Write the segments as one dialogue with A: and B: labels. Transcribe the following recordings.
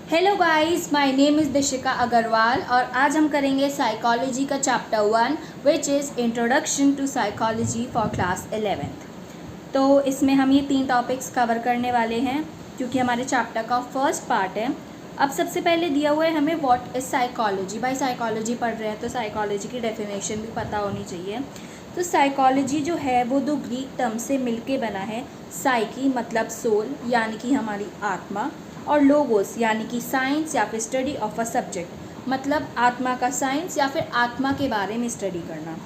A: Hello guys, my name is Dishika Agarwal और आज हम करेंगे साइकोलॉजी का chapter 1 which is introduction to psychology for class 11th। तो इसमें हम ये 3 टॉपिक्स कवर करने वाले हैं क्योंकि हमारे चैप्टर का फर्स्ट पार्ट है। अब सबसे पहले दिया हुआ है हमें व्हाट इज़ साइकोलॉजी। भाई साइकोलॉजी पढ़ रहे हैं तो साइकोलॉजी की डेफिनेशन भी पता होनी चाहिए। तो साइकोलॉजी जो है वो 2 ग्रीक टर्म से मिलके बना है। साइकी मतलब सोल यानी कि हमारी आत्मा, और लोगोस यानी कि साइंस या फिर स्टडी ऑफ अ सब्जेक्ट मतलब आत्मा का साइंस या फिर आत्मा के बारे में स्टडी करना।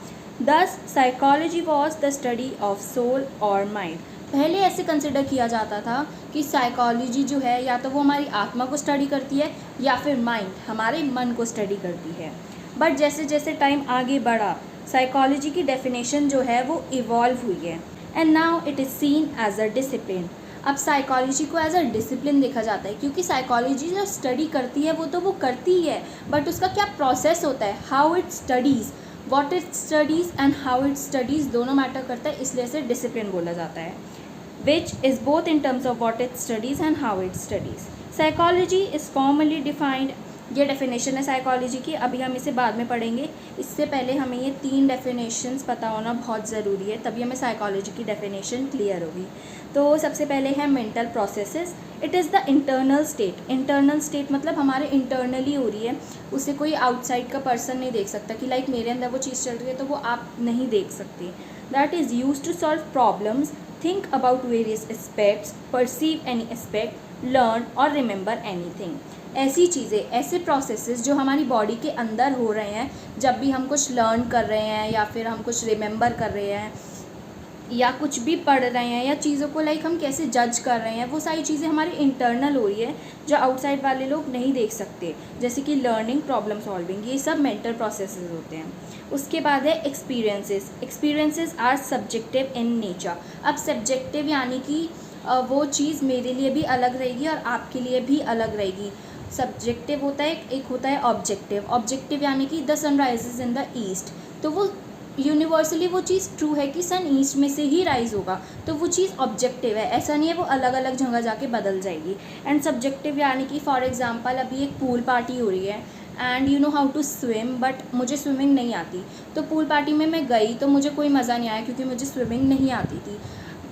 A: Thus psychology was the study of soul और माइंड। पहले ऐसे कंसिडर किया जाता था कि साइकोलॉजी जो है या तो वो हमारी आत्मा को स्टडी करती है या फिर माइंड हमारे मन को स्टडी करती है। बट जैसे जैसे टाइम आगे बढ़ा साइकोलॉजी की डेफिनेशन जो है वो इवॉल्व हुई है and now it is seen as a discipline. अब साइकोलॉजी को एज अ डिसिप्लिन देखा जाता है क्योंकि साइकोलॉजी जो स्टडी करती है वो करती ही है, बट उसका क्या प्रोसेस होता है, how it studies, what it studies and how it studies दोनों मैटर करता है, इसलिए इसे डिसिप्लिन बोला जाता है। Which is both in terms of what it studies and how it studies. Psychology is formally defined, ये डेफिनेशन है साइकोलॉजी की, अभी हम इसे बाद में पढ़ेंगे। इससे पहले हमें ये 3 डेफिनेशंस पता होना बहुत ज़रूरी है, तभी हमें साइकोलॉजी की डेफिनेशन क्लियर होगी। तो सबसे पहले है mental processes. It is the internal state. Internal state मतलब हमारे इंटरनली हो रही है, उसे कोई आउटसाइड का पर्सन नहीं देख सकता कि लाइक मेरे अंदर वो चीज़ चल रही है तो वो आप नहीं देख सकते। That is use to solve problems, think about various aspects, perceive any aspect, learn और रिमेंबर एनीथिंग। ऐसी चीज़ें, ऐसे प्रोसेसेस जो हमारी बॉडी के अंदर हो रहे हैं जब भी हम कुछ लर्न कर रहे हैं या फिर हम कुछ रिमेंबर कर रहे हैं या कुछ भी पढ़ रहे हैं या चीज़ों को लाइक हम कैसे जज कर रहे हैं, वो सारी चीज़ें हमारी इंटरनल हो रही है जो आउटसाइड वाले लोग नहीं देख सकते, जैसे कि लर्निंग, प्रॉब्लम सॉल्विंग, ये सब मेंटल प्रोसेसेस होते हैं। उसके बाद है experiences. Experiences are subjective in nature. अब सब्जेक्टिव यानी कि वो चीज़ मेरे लिए भी अलग रहेगी और आपके लिए भी अलग रहेगी। सब्जेक्टिव होता है, एक होता है ऑब्जेक्टिव। ऑब्जेक्टिव यानी कि the sun rises in the east, तो वो यूनिवर्सली वो चीज़ ट्रू है कि सन ईस्ट में से ही राइज होगा, तो वो चीज़ ऑब्जेक्टिव है, ऐसा नहीं है वो अलग अलग जगह जाके बदल जाएगी। एंड सब्जेक्टिव यानी कि फॉर एग्जांपल अभी एक पूल पार्टी हो रही है and you know how to swim, but मुझे स्विमिंग नहीं आती, तो पूल पार्टी में मैं गई तो मुझे कोई मज़ा नहीं आया क्योंकि मुझे स्विमिंग नहीं आती थी।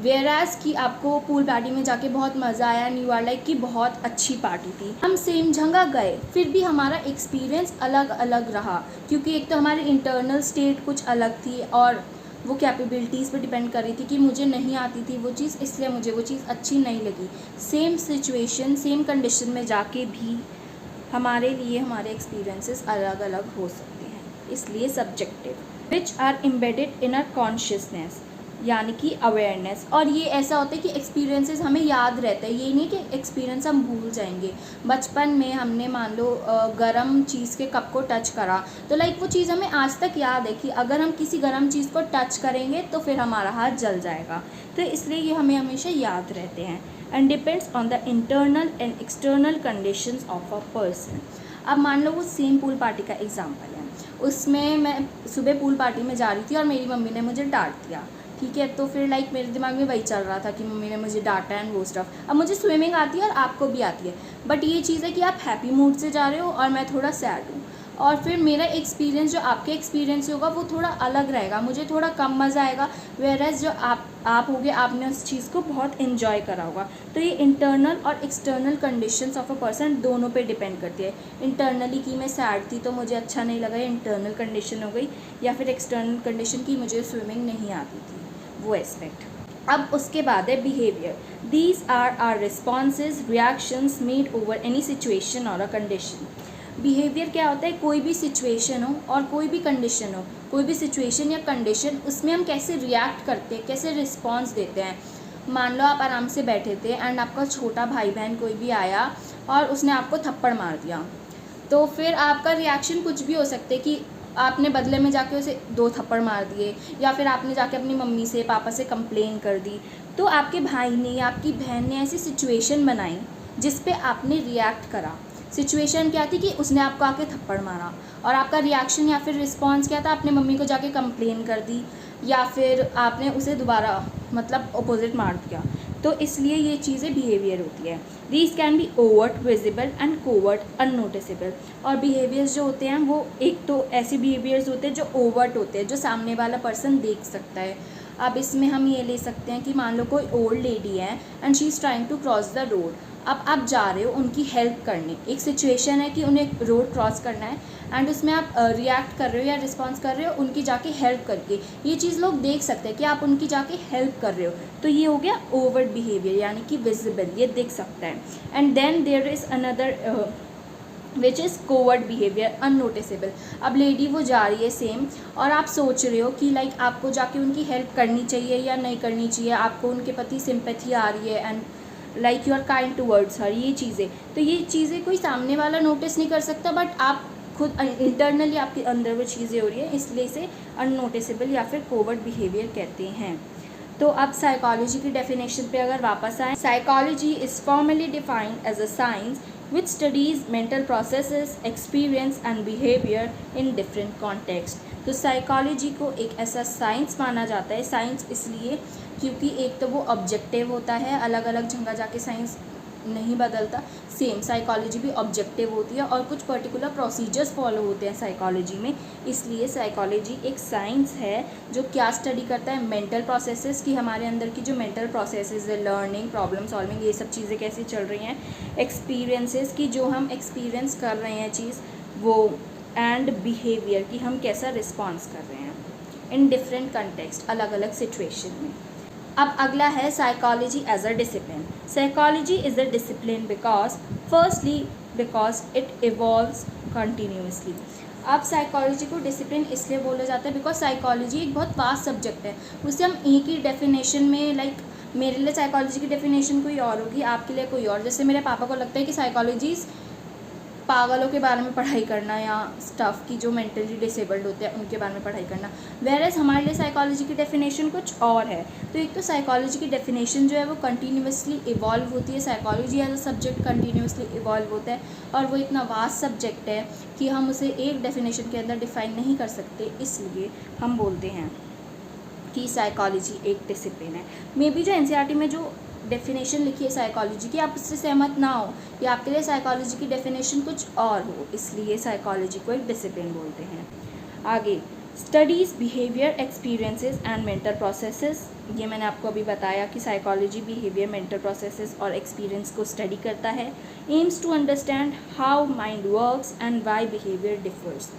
A: वेयरएज़ कि आपको पूल पार्टी में जाके बहुत मज़ा आया एंड यू आर लाइक कि बहुत अच्छी पार्टी थी। हम सेम जगह गए फिर भी हमारा एक्सपीरियंस अलग अलग रहा क्योंकि एक तो हमारी इंटरनल स्टेट कुछ अलग थी और वो कैपेबिलिटीज़ पे डिपेंड कर रही थी कि मुझे नहीं आती थी वो चीज़, इसलिए मुझे वो चीज़ अच्छी नहीं लगी। सेम सिचुएशन, सेम कंडीशन में जाके भी हमारे लिए हमारे एक्सपीरियंसेस अलग अलग हो सकते हैं, इसलिए subjective. Which are embedded in our consciousness यानी कि अवेयरनेस। और ये ऐसा होता है कि एक्सपीरियंसेस हमें याद रहता है, ये नहीं कि एक्सपीरियंस हम भूल जाएंगे। बचपन में हमने मान लो गरम चीज़ के कप को टच करा तो लाइक वो चीज़ हमें आज तक याद है कि अगर हम किसी गरम चीज़ को टच करेंगे तो फिर हमारा हाथ जल जाएगा, तो इसलिए ये हमें हमेशा याद रहते हैं। And depends on the internal and external conditions of a person. अब मान लो वो सेम पूल पार्टी का एग्जाम्पल है, उसमें मैं सुबह पूल पार्टी में जा रही थी और मेरी मम्मी ने मुझे डांट दिया, ठीक है, तो फिर लाइक मेरे दिमाग में वही चल रहा था कि मम्मी ने मुझे डांटा एंड वो स्टफ। अब मुझे स्विमिंग आती है और आपको भी आती है, बट ये चीज़ है कि आप हैप्पी मूड से जा रहे हो और मैं थोड़ा सैड हूँ, और फिर मेरा एक्सपीरियंस जो आपके एक्सपीरियंस से होगा वो थोड़ा अलग रहेगा, मुझे थोड़ा कम मज़ा आएगा, वेयरएज़ जो आप होगे आपने उस चीज़ को बहुत इन्जॉय करा होगा। तो ये इंटरनल और external conditions of a person दोनों पे डिपेंड करती है। इंटरनली कि मैं सैड थी तो मुझे अच्छा नहीं लगा, इंटरनल कंडीशन हो गई, या फिर एक्सटर्नल कंडीशन की मुझे स्विमिंग नहीं आती थी, वो एस्पेक्ट। अब उसके बाद है behaviour. These are are responses, reactions made over any situation और अ कंडीशन। बिहेवियर क्या होता है, कोई भी सिचुएशन हो और कोई भी कंडीशन हो, कोई भी सिचुएशन या कंडीशन, उसमें हम कैसे रिएक्ट करते हैं, कैसे रिस्पॉन्स देते हैं। मान लो आप आराम से बैठे थे एंड आपका छोटा भाई बहन कोई भी आया और उसने आपको थप्पड़ मार दिया, तो फिर आपका रिएक्शन कुछ भी हो सकता है कि आपने बदले में जाके उसे 2 थप्पड़ मार दिए या फिर आपने जाके अपनी मम्मी से पापा से कंप्लेन कर दी। तो आपके भाई ने या आपकी बहन ने ऐसी सिचुएशन बनाई जिस पे आपने रिएक्ट करा। सिचुएशन क्या थी कि उसने आपको आके थप्पड़ मारा और आपका रिएक्शन या फिर रिस्पॉन्स क्या था, आपने मम्मी को जाके कंप्लेन कर दी या फिर आपने उसे दोबारा मतलब अपोजिट मार दिया। तो इसलिए ये चीज़ें बिहेवियर होती है। These can be overt, visible and covert, unnoticeable. और बिहेवियर्स जो होते हैं वो एक तो ऐसे बिहेवियर्स होते हैं जो ओवर्ट होते हैं, जो सामने वाला पर्सन देख सकता है। अब इसमें हम ये ले सकते हैं कि मान लो कोई ओल्ड लेडी है and she is trying to cross the road. अब आप जा रहे हो उनकी हेल्प करने, एक सिचुएशन है कि उन्हें रोड क्रॉस करना है एंड उसमें आप रिएक्ट कर रहे हो या रिस्पॉन्स कर रहे हो उनकी जाके हेल्प करके। ये चीज़ लोग देख सकते हैं कि आप उनकी जाके हेल्प कर रहे हो, तो ये हो गया ओवर्ट बिहेवियर यानी कि विजिबल, ये दिख सकता है। And then there is another which is covert behaviour, unnoticeable. अब लेडी वो जा रही है सेम और आप सोच रहे हो कि लाइक आपको जाके उनकी हेल्प करनी चाहिए या नहीं करनी चाहिए, आपको उनके प्रति सिंपैथी आ रही है and like you are kind towards her, ये चीज़ें। तो ये चीज़ें कोई सामने वाला नोटिस नहीं कर सकता, बट आप खुद इंटरनली आपके अंदर वो चीज़ें हो रही है, इसलिए इसे अननोटिसेबल या फिर कोवर्ट बिहेवियर कहते हैं। तो अब साइकोलॉजी की डेफिनेशन पे अगर वापस आए, psychology is formally defined as a science which studies mental processes, experience and behavior in different context। तो साइकोलॉजी को एक ऐसा साइंस माना जाता है, साइंस इसलिए क्योंकि एक तो वो ऑब्जेक्टिव होता है, अलग अलग जगह जाके साइंस नहीं बदलता, सेम साइकोलॉजी भी ऑब्जेक्टिव होती है और कुछ पर्टिकुलर प्रोसीजर्स फॉलो होते हैं साइकोलॉजी में। इसलिए साइकोलॉजी एक साइंस है जो क्या स्टडी करता है, मेंटल प्रोसेसेस की, हमारे अंदर की जो मेंटल प्रोसेसेस है, लर्निंग, प्रॉब्लम सॉल्विंग, ये सब चीज़ें कैसी चल रही हैं, एक्सपीरियंसेस की जो हम एक्सपीरियंस कर रहे हैं चीज़ वो, एंड बिहेवियर की हम कैसा रिस्पॉन्स कर रहे हैं इन डिफरेंट कंटेक्स्ट, अलग अलग सिचुएशन में। अब अगला है psychology as a discipline. Psychology is a discipline because it evolves continuously. अब साइकोलॉजी को डिसिप्लिन इसलिए बोला जाता है बिकॉज साइकोलॉजी एक बहुत वास्ट सब्जेक्ट है, उसे हम एक ही डेफिनेशन में, लाइक मेरे लिए साइकोलॉजी की डेफिनेशन कोई और होगी, आपके लिए कोई और। जैसे मेरे पापा को लगता है कि साइकोलॉजी पागलों के बारे में पढ़ाई करना या स्टफ़ की जो मेंटली डिसेबल्ड होते हैं उनके बारे में पढ़ाई करना, वेयरएज़ हमारे लिए साइकोलॉजी की डेफिनेशन कुछ और है। तो एक तो साइकोलॉजी की डेफिनेशन जो है वो कंटिन्यूसली इवॉल्व होती है, psychology as a subject continuously evolve होता है और वो इतना वास्ट सब्जेक्ट है कि हम उसे एक डेफिनेशन के अंदर डिफ़ाइन नहीं कर सकते, इसलिए हम बोलते हैं कि साइकोलॉजी एक डिसिप्लिन है। मे बी जो एनसीईआरटी में जो डेफिनेशन लिखी है साइकोलॉजी की, आप उससे सहमत ना हो या आपके लिए साइकोलॉजी की डेफिनेशन कुछ और हो, इसलिए साइकोलॉजी को एक डिसिप्लिन बोलते हैं। आगे, studies behaviour, experiences and mental processes. ये मैंने आपको अभी बताया कि साइकोलॉजी बिहेवियर, मेंटल प्रोसेसेस और एक्सपीरियंस को स्टडी करता है। Aims to understand how mind works and why behaviour differs.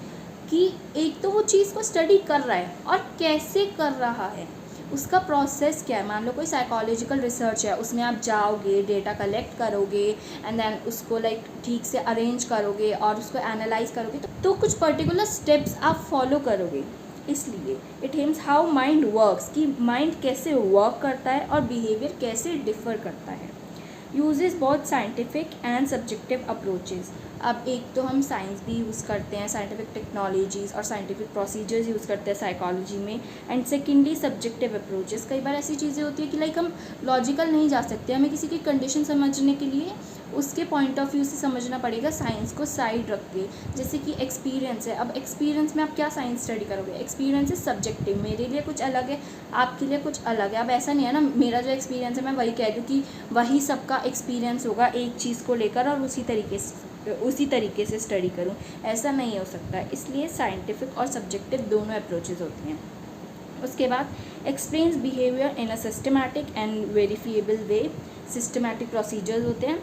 A: कि एक तो वो चीज़ को स्टडी कर रहा है और कैसे कर रहा है, उसका प्रोसेस क्या है। मान लो कोई साइकोलॉजिकल रिसर्च है, उसमें आप जाओगे, डेटा कलेक्ट करोगे एंड देन उसको लाइक ठीक से अरेंज करोगे और उसको एनालाइज करोगे, तो कुछ पर्टिकुलर स्टेप्स आप फॉलो करोगे। इसलिए it means how mind works, कि माइंड कैसे वर्क करता है और बिहेवियर कैसे डिफ़र करता है। Uses both scientific and subjective approaches. अब एक तो हम साइंस भी यूज़ करते हैं, साइंटिफिक टेक्नोलॉजीज़ और साइंटिफिक प्रोसीजर्स यूज़ करते हैं साइकोलॉजी में, एंड सेकेंडली सब्जेक्टिव अप्रोचेस। कई बार ऐसी चीज़ें होती है कि लाइक हम लॉजिकल नहीं जा सकते, हमें किसी की कंडीशन समझने के लिए उसके पॉइंट ऑफ व्यू से समझना पड़ेगा, साइंस को साइड रख के। जैसे कि एक्सपीरियंस है, अब एक्सपीरियंस में आप क्या साइंस स्टडी करोगे, एक्सपीरियंस इज सब्जेक्टिव, मेरे लिए कुछ अलग है, आपके लिए कुछ अलग है। अब ऐसा नहीं है ना, मेरा जो एक्सपीरियंस है मैं वही कह दूँ कि वही सबका एक्सपीरियंस होगा एक चीज़ को लेकर और उसी तरीके से स्टडी करूँ, ऐसा नहीं हो सकता। इसलिए साइंटिफिक और सब्जेक्टिव दोनों अप्रोचेज़ होती हैं। उसके बाद explains behaviour in a systematic and verifiable way. Systematic procedures होते हैं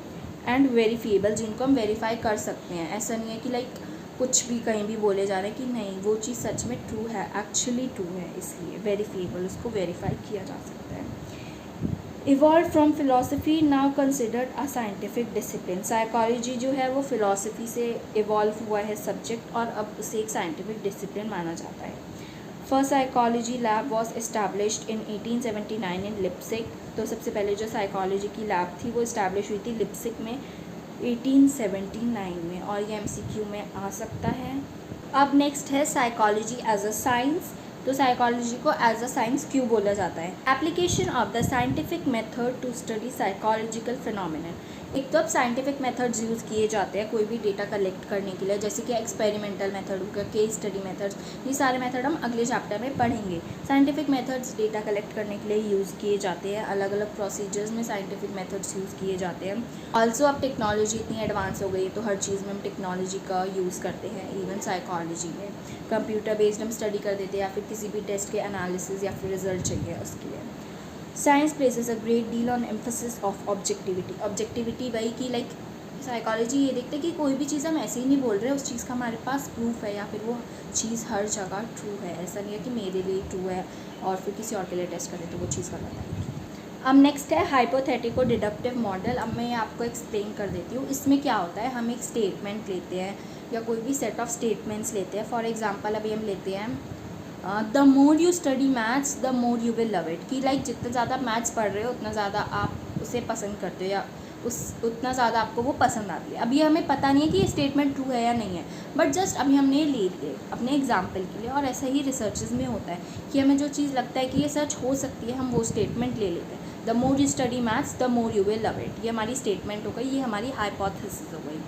A: एंड वेरीफिएबल, जिनको हम वेरीफाई कर सकते हैं। ऐसा नहीं है कि लाइक कुछ भी कहीं भी बोले जा रहे हैं कि नहीं वो चीज़ सच में ट्रू है, एक्चुअली ट्रू है, इसलिए वेरीफिएबल, उसको वेरीफाई किया जा सकता है। Evolve from philosophy, now considered a scientific discipline. Psychology जो है वो फिलोसफी से इवॉल्व हुआ है सब्जेक्ट और अब उसे एक साइंटिफिक डिसिप्लिन माना जाता है। First psychology lab was established in 1879 इन लिप्सिक। तो सबसे पहले जो साइकोलॉजी की लैब थी वो इस्टेब्लिश हुई थी लिप्सिक में 1879 में, और ये MCQ में आ सकता है। अब नेक्स्ट है साइकोलॉजी एज अ साइंस। तो साइकोलॉजी को एज अ साइंस क्यों बोला जाता है? Application of the scientific method to study psychological phenomenon. एक तो अब साइंटिफिक मेथड्स यूज़ किए जाते हैं कोई भी डेटा कलेक्ट करने के लिए, जैसे कि एक्सपेरिमेंटल मेथड हो गया, केस स्टडी मेथड्स, ये सारे मेथड हम अगले चैप्टर में पढ़ेंगे। साइंटिफिक मेथड्स डेटा कलेक्ट करने के लिए यूज़ किए जाते हैं, अलग अलग प्रोसीजर्स में साइंटिफिक मेथड्स यूज़ किए जाते हैं। ऑल्सो अब टेक्नोलॉजी इतनी एडवांस हो गई तो हर चीज़ में हम टेक्नोलॉजी का यूज़ करते हैं। इवन साइकोलॉजी में कंप्यूटर बेस्ड हम स्टडी कर देते हैं, या फिर किसी भी टेस्ट के एनालिसिस या फिर रिजल्ट चाहिए उसके लिए। Science places a great deal on emphasis of objectivity. Objectivity वही कि लाइक साइकोलॉजी ये देखते हैं कि कोई भी चीज़ हम ऐसे ही नहीं बोल रहे, उस चीज़ का हमारे पास प्रूफ है या फिर वो चीज़ हर जगह ट्रू है। ऐसा नहीं है कि मेरे लिए ट्रू है और फिर किसी और के लिए टेस्ट करें तो वो चीज़ गलत आएगी। अब नेक्स्ट है हाइपोथेटिको डिडक्टिव मॉडल। अब मैं आपको एक्सप्लेन कर देती हूँ। इसमें क्या होता है, हम एक स्टेटमेंट लेते हैं या कोई भी सेट ऑफ स्टेटमेंट्स लेते हैं। फॉर एग्जाम्पल अभी हम लेते हैं the more you study maths the more you will love it, कि लाइक जितना ज़्यादा मैथ्स पढ़ रहे हो उतना ज़्यादा आप उसे पसंद करते हो या उतना ज़्यादा आपको वो पसंद आती है। अभी हमें पता नहीं है कि ये स्टेटमेंट ट्रू है या नहीं है, बट जस्ट अभी हमने ले लिए अपने एग्जाम्पल के लिए। और ऐसा ही रिसर्चेस में होता है कि हमें जो चीज़ लगता है कि ये सच हो सकती है, हम वो स्टेटमेंट ले लेते हैं। The more you study maths the more you will love it, ये हमारी स्टेटमेंट हो गई, ये हमारी हाइपोथेसिस हो गई।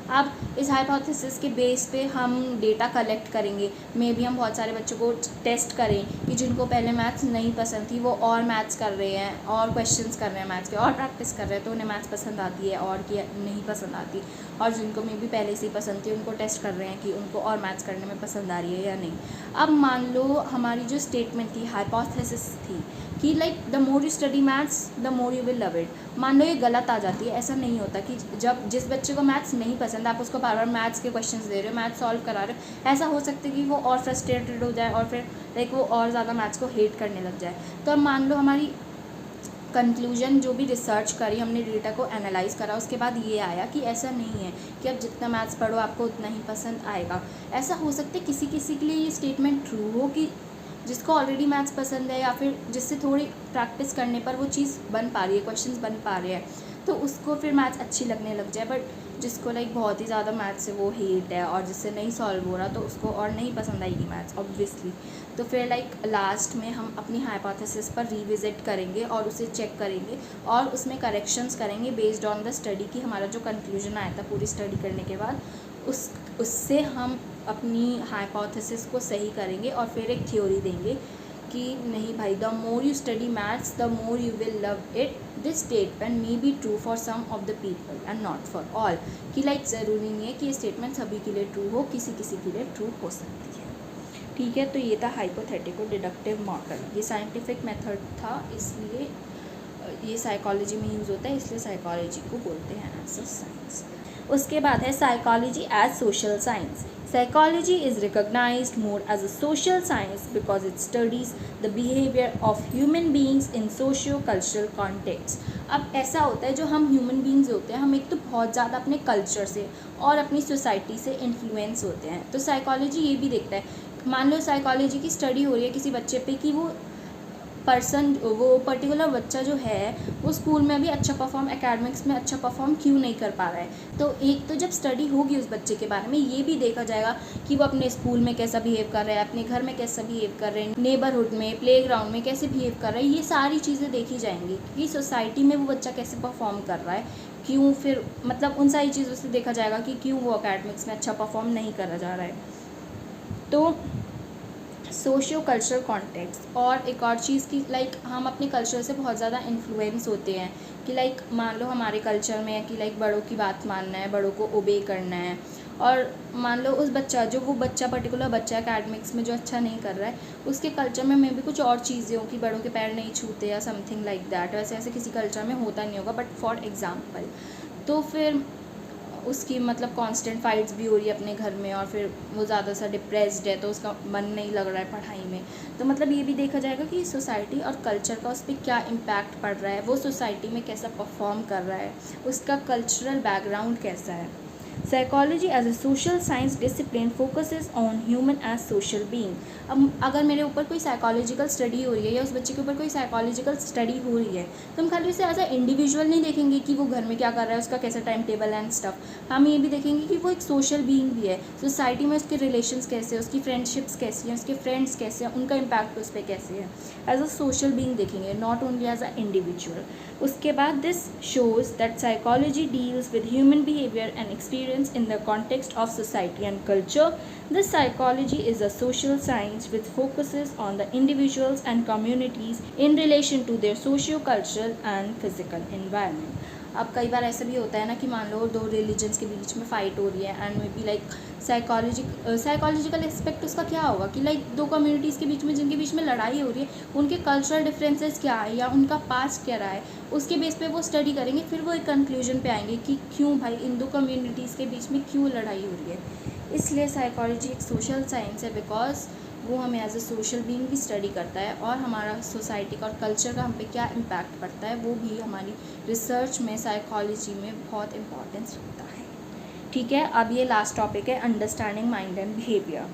A: अब इस हाइपोथेसिस के बेस पे हम डेटा कलेक्ट करेंगे। मे बी हम बहुत सारे बच्चों को टेस्ट करें कि जिनको पहले मैथ्स नहीं पसंद थी वो और मैथ्स कर रहे हैं और क्वेश्चंस कर रहे हैं मैथ्स के और प्रैक्टिस कर रहे हैं, तो उन्हें मैथ्स पसंद आती है और की नहीं पसंद आती। और जिनको मे बी पहले से ही पसंद थी उनको टेस्ट कर रहे हैं कि उनको और मैथ्स करने में पसंद आ रही है या नहीं। अब मान लो हमारी जो स्टेटमेंट थी, हाइपोथेसिस थी कि like the more you study maths the more you will love it, मान लो ये गलत आ जाती है। ऐसा नहीं होता कि जब जिस बच्चे को मैथ्स नहीं पसंद आप उसको बार बार मैथ्स के क्वेश्चंस दे रहे हो, मैथ्स सॉल्व करा रहे हो, ऐसा हो सकता है कि वो और फ्रस्ट्रेटेड हो जाए और फिर लाइक वो और ज़्यादा मैथ्स को हेट करने लग जाए। तो अब मान लो हमारी कंक्लूजन जो भी रिसर्च करी हमने, डेटा को एनालाइज करा, उसके बाद ये आया कि ऐसा नहीं है कि अब जितना मैथ्स पढ़ो आपको उतना ही पसंद आएगा। ऐसा हो सकता है किसी किसी के लिए ये स्टेटमेंट ट्रू हो कि जिसको ऑलरेडी मैथ्स पसंद है या फिर जिससे थोड़ी प्रैक्टिस करने पर वो चीज़ बन पा रही है, क्वेश्चंस बन पा रहे हैं, तो उसको फिर मैथ्स अच्छी लगने लग जाए। बट जिसको लाइक बहुत ही ज़्यादा मैथ्स से वो हेट है और जिससे नहीं सॉल्व हो रहा तो उसको और नहीं पसंद आएगी मैथ्स ऑब्वियसली। तो फिर लाइक लास्ट में हम अपनी हाइपोथेसिस पर रिविजिट करेंगे और उसे चेक करेंगे और उसमें करेक्शंस करेंगे बेस्ड ऑन द स्टडी की हमारा जो कंक्लूजन आया था पूरी स्टडी करने के बाद उससे हम अपनी हाइपोथेसिस को सही करेंगे और फिर एक थ्योरी देंगे कि नहीं भाई, the more you study maths the more you will love it, this statement may be true for some of the people and not for all, कि लाइक ज़रूरी नहीं है कि ये स्टेटमेंट सभी के लिए ट्रू हो, किसी किसी के लिए ट्रू हो सकती है। ठीक है, तो ये था हाइपोथेटिकल डिडक्टिव मॉडल। ये साइंटिफिक मेथड था, इसलिए ये साइकोलॉजी में यूज़ होता है, इसलिए साइकोलॉजी को बोलते हैं एज अ साइंस। उसके बाद है psychology as social science. Psychology is recognized more as a social science because it studies the behavior of human beings in socio-cultural contexts. अब ऐसा होता है जो हम ह्यूमन बींग्स होते हैं, हम एक तो बहुत ज़्यादा अपने कल्चर से और अपनी सोसाइटी से इन्फ्लुएंस होते हैं। तो साइकोलॉजी ये भी देखता है, मान लो साइकोलॉजी की स्टडी हो रही है किसी बच्चे पे कि वो पर्टिकुलर बच्चा जो है वो स्कूल में भी अच्छा परफॉर्म, एकेडमिक्स में अच्छा परफॉर्म क्यों नहीं कर पा रहा है। तो एक तो जब स्टडी होगी उस बच्चे के बारे में ये भी देखा जाएगा कि वो अपने स्कूल में कैसा बिहेव कर रहा है, अपने घर में कैसा बिहेव कर रहे हैं, नेबरहुड में, प्लेग्राउंड में कैसे बिहेव कर रहा है, ये सारी चीज़ें देखी जाएंगी कि सोसाइटी में वो बच्चा कैसे परफॉर्म कर रहा है, क्यों, फिर मतलब उन सारी चीज़ों से देखा जाएगा कि क्यों वो एकेडमिक्स में अच्छा परफॉर्म नहीं करा जा रहा है। तो सोशियो कल्चरल कॉन्टेक्स्ट, और एक और चीज़ की लाइक हम अपने कल्चर से बहुत ज़्यादा इन्फ्लुएंस होते हैं कि लाइक मान लो हमारे कल्चर में है कि लाइक बड़ों की बात मानना है, बड़ों को ओबे करना है, और मान लो उस वो बच्चा पर्टिकुलर बच्चा एकेडमिक्स में जो अच्छा नहीं कर रहा है उसके कल्चर में भी कुछ और चीज़ें हो कि बड़ों के पैर नहीं छूते या समथिंग लाइक दैट। वैसे ऐसे किसी कल्चर में होता नहीं होगा, बट फॉर एग्ज़ाम्पल तो फिर उसकी मतलब कांस्टेंट फाइट्स भी हो रही है अपने घर में और फिर वो ज़्यादा सा डिप्रेस्ड है तो उसका मन नहीं लग रहा है पढ़ाई में। तो मतलब ये भी देखा जाएगा कि सोसाइटी और कल्चर का उस पर क्या इम्पैक्ट पड़ रहा है, वो सोसाइटी में कैसा परफॉर्म कर रहा है, उसका कल्चरल बैकग्राउंड कैसा है। Psychology as a social science discipline focuses on human as social being. अब अगर मेरे ऊपर कोई साइकोलॉजिकल स्टडी हो रही है या उस बच्चे के ऊपर कोई साइकोलॉजिकल स्टडी हो रही है, तो हम खाली उसे एज अ इंडिविजुअल नहीं देखेंगे कि वो घर में क्या कर रहा है, उसका कैसा टाइम टेबल एंड स्टफ। हम ये भी देखेंगे कि वो एक सोशल बीइंग भी है, सोसाइटी में उसके रिलेशंस कैसे हैं, उसकी फ्रेंडशिप्स कैसी हैं, उसके फ्रेंड्स कैसे हैं, उनका इम्पैक्ट उस पर कैसे है। एज अ सोशल बीइंग देखेंगे, not only as a individual. उसके बाद this shows that psychology deals with human behaviour and experience in the context of society and culture. This psychology is a social science which focuses on the individuals and communities in relation to their socio-cultural and physical environment. अब कई बार ऐसा भी होता है ना कि मान लो दो रिलीजन्स के बीच में फ़ाइट हो रही है and may be like psychological aspect उसका क्या होगा कि लाइक दो कम्युनिटीज़ के बीच में जिनके बीच में लड़ाई हो रही है, उनके कल्चरल डिफरेंसेस क्या है या उनका पास्ट क्या रहा है, उसके बेस पे वो स्टडी करेंगे। फिर वो एक कंक्लूजन पे आएंगे कि क्यों भाई इन दो कम्युनिटीज़ के बीच में क्यों लड़ाई हो रही है। इसलिए साइकोलॉजी एक सोशल साइंस है बिकॉज वो हमें एज ए सोशल बीइंग भी स्टडी करता है और हमारा सोसाइटी का और कल्चर का हम पे क्या इम्पैक्ट पड़ता है वो भी हमारी रिसर्च में साइकोलॉजी में बहुत इम्पोर्टेंस रखता है। ठीक है, अब ये लास्ट टॉपिक है understanding mind and behaviour.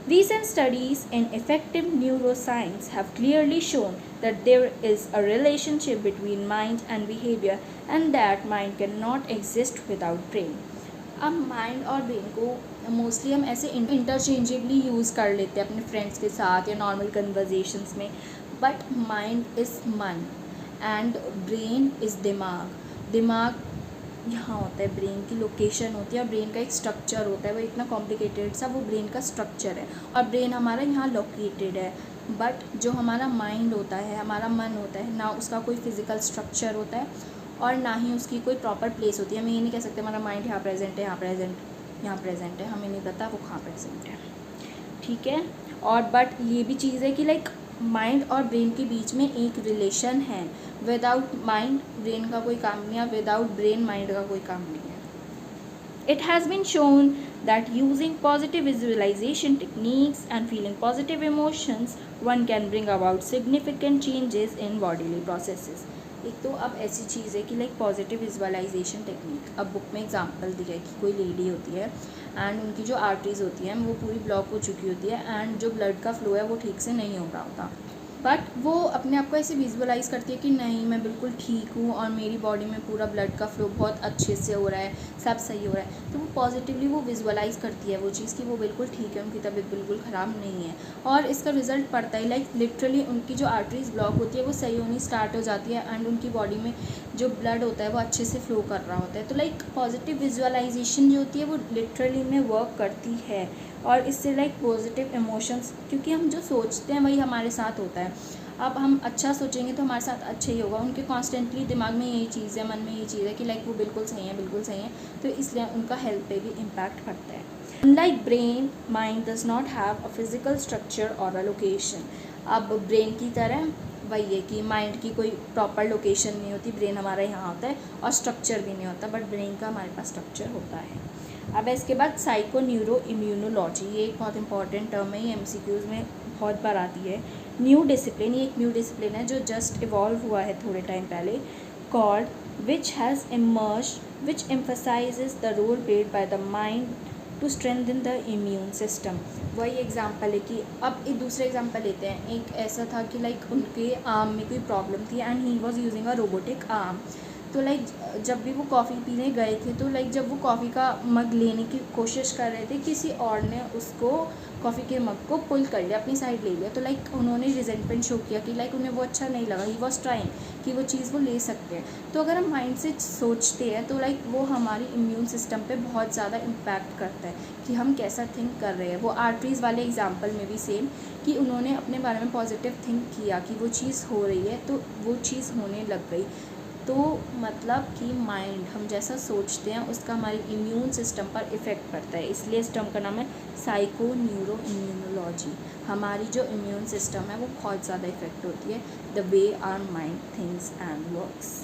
A: Recent studies in effective neuroscience have clearly shown that there is a relationship between mind and behavior and that mind cannot exist without brain. अब mind और brain को mostly हम ऐसे interchangeably use कर लेते हैं अपने friends के साथ या नॉर्मल कन्वर्जेशंस में, बट माइंड इज़ मन एंड ब्रेन इज़ दिमाग। दिमाग यहाँ होता है, ब्रेन की लोकेशन होती है और ब्रेन का एक स्ट्रक्चर होता है, वो इतना कॉम्प्लिकेटेड सा वो ब्रेन का स्ट्रक्चर है और ब्रेन हमारा यहाँ लोकेटेड है। बट जो हमारा माइंड होता है, हमारा मन होता है ना, उसका कोई फिज़िकल स्ट्रक्चर होता है और ना ही उसकी कोई प्रॉपर प्लेस होती है। हम ये नहीं कह सकते हमारा माइंड यहाँ प्रेजेंट है, यहाँ प्रेजेंट है, हमें नहीं पता वो कहाँ प्रेजेंट है। ठीक है, और बट ये भी चीज़ है कि लाइक माइंड और ब्रेन के बीच में एक रिलेशन है। विदाउट माइंड ब्रेन का कोई काम नहीं है, विदाउट ब्रेन माइंड का कोई काम नहीं है। It has been shown that using positive visualization techniques and feeling positive emotions, one can bring about significant changes in bodily processes. एक तो अब ऐसी चीज़ है कि लाइक पॉजिटिव विजुअलाइजेशन टेक्निक, अब बुक में एग्जांपल दिया है कि कोई लेडी होती है एंड उनकी जो आर्टरीज होती हैं वो पूरी ब्लॉक हो चुकी होती है एंड जो ब्लड का फ्लो है वो ठीक से नहीं हो रहा होता, बट वो अपने आप को ऐसे विजुअलाइज़ करती है कि नहीं मैं बिल्कुल ठीक हूँ और मेरी बॉडी में पूरा ब्लड का फ्लो बहुत अच्छे से हो रहा है, सब सही हो रहा है। तो वो पॉजिटिवली वो विजुअलाइज़ करती है वो चीज़ कि वो बिल्कुल ठीक है, उनकी तबीयत बिल्कुल ख़राब नहीं है और इसका रिजल्ट पड़ता है लाइक लिटरली उनकी जो आर्टरीज ब्लॉक होती है वो सही होनी स्टार्ट हो जाती है एंड उनकी बॉडी में जो ब्लड होता है वो अच्छे से फ्लो कर रहा होता है। तो लाइक पॉजिटिव विजुअलाइजेशन जो होती है वो लिटरली में वर्क करती है और इससे लाइक पॉजिटिव इमोशंस, क्योंकि हम जो सोचते हैं वही हमारे साथ होता है। अब हम अच्छा सोचेंगे तो हमारे साथ अच्छा ही होगा। उनके कॉन्स्टेंटली दिमाग में यही चीज़ है, मन में यही चीज़ है कि लाइक वो बिल्कुल सही है, बिल्कुल सही है, तो इसलिए उनका हेल्थ पे भी इम्पैक्ट पड़ता है। Unlike brain, mind does not have a physical structure और अ लोकेशन। अब ब्रेन की तरह वही है कि माइंड की कोई प्रॉपर लोकेशन नहीं होती, ब्रेन हमारा यहाँ होता है और स्ट्रक्चर भी नहीं होता, बट ब्रेन का हमारे पास स्ट्रक्चर होता है। अब इसके बाद साइको न्यूरो इम्यूनोलॉजी, ये एक बहुत इंपॉर्टेंट टर्म है, ये MCQs में बहुत बार आती है। न्यू डिसिप्लिन, ये एक न्यू डिसिप्लिन है जो जस्ट इवॉल्व हुआ है थोड़े टाइम पहले, called which has emerged which emphasizes the role played by the mind to strengthen the immune system. वही एग्जांपल है कि अब एक दूसरा एग्जांपल लेते हैं। एक ऐसा था कि लाइक उनके आर्म में कोई प्रॉब्लम थी and he was using a robotic arm. तो लाइक जब भी वो कॉफ़ी पीने गए थे तो लाइक जब वो कॉफ़ी का मग लेने की कोशिश कर रहे थे, किसी और ने उसको कॉफ़ी के मग को पुल कर लिया, अपनी साइड ले लिया। तो लाइक उन्होंने रिजेंटमेंट शो किया कि लाइक उन्हें वो अच्छा नहीं लगा, ही वॉज ट्राइंग कि वो चीज़ वो ले सकते हैं। तो अगर हम माइंड से सोचते हैं तो लाइक वो हमारी इम्यून सिस्टम पे बहुत ज़्यादा इम्पैक्ट करता है कि हम कैसा थिंक कर रहे हैं। वो आर्टरीज़ वाले एग्जाम्पल में भी सेम कि उन्होंने अपने बारे में पॉजिटिव थिंक किया कि वो चीज़ हो रही है तो वो चीज़ होने लग गई। तो मतलब कि माइंड हम जैसा सोचते हैं उसका हमारी इम्यून सिस्टम पर इफ़ेक्ट पड़ता है, इसलिए इस टर्म का नाम है साइको न्यूरो इम्यूनोलॉजी। हमारी जो इम्यून सिस्टम है वो बहुत ज़्यादा इफ़ेक्ट होती है the way our mind thinks and works.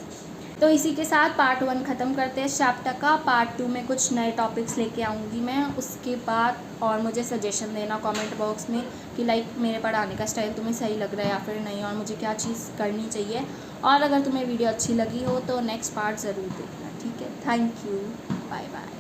A: तो इसी के साथ पार्ट 1 ख़त्म करते हैं चैप्टर का। पार्ट 2 में कुछ नए टॉपिक्स लेके आऊँगी मैं उसके बाद, और मुझे सजेशन देना कमेंट बॉक्स में कि लाइक मेरे पढ़ाने का स्टाइल तुम्हें सही लग रहा है या फिर नहीं, और मुझे क्या चीज़ करनी चाहिए। और अगर तुम्हें वीडियो अच्छी लगी हो तो नेक्स्ट पार्ट ज़रूर देखना, ठीक है। Thank you, bye bye.